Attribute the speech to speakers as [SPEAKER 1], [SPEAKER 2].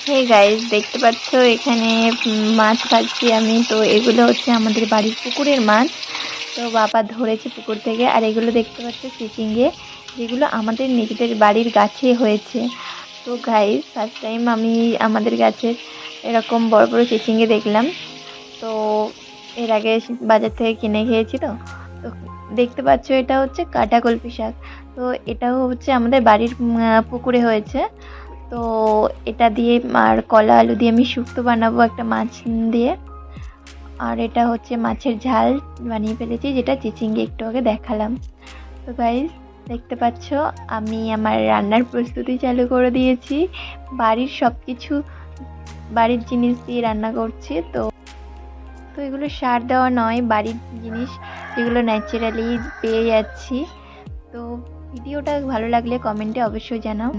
[SPEAKER 1] Hey guys, দেখতে পাচ্ছ এখানে মাছ ভাজছি আমি। তো এগুলো হচ্ছে আমাদের বাড়ির পুকুরের মাছ। তো বাবা ধরেছে পুকুর থেকে। আর এগুলো দেখতে পাচ্ছ চিচিঙ্গে, যেগুলো আমাদের নিজেদের বাড়ির গাছে হয়েছে। তো গাইস, ফার্স্ট টাইম আমি আমাদের গাছের এরকম বড় বড় চিচিঙ্গে দেখলাম। তো এর আগে বাজার থেকে কিনে খেয়েছি। তো দেখতে পাচ্ছ এটা হচ্ছে কাটা কলমি শাক। তো এটাও হচ্ছে আমাদের বাড়ির পুকুরে হয়েছে। তো এটা দিয়ে আর কলা আলু দিয়ে আমি শুক্তো বানাবো একটা মাছ দিয়ে। আর এটা হচ্ছে মাছের ঝাল বানিয়ে ফেলেছি, যেটা চিচিঙ্গে একটু আগে দেখালাম। তো গাইস, দেখতে পাচ্ছ আমি আমার রান্নার প্রস্তুতি চালু করে দিয়েছি। বাড়ির সব কিছু, বাড়ির জিনিস দিয়ে রান্না করছি। তো তো এগুলো সার দেওয়া নয়, বাড়ির জিনিস যেগুলো ন্যাচারালি পেয়ে যাচ্ছি। তো ভিডিওটা ভালো লাগলে কমেন্টে অবশ্যই জানাও।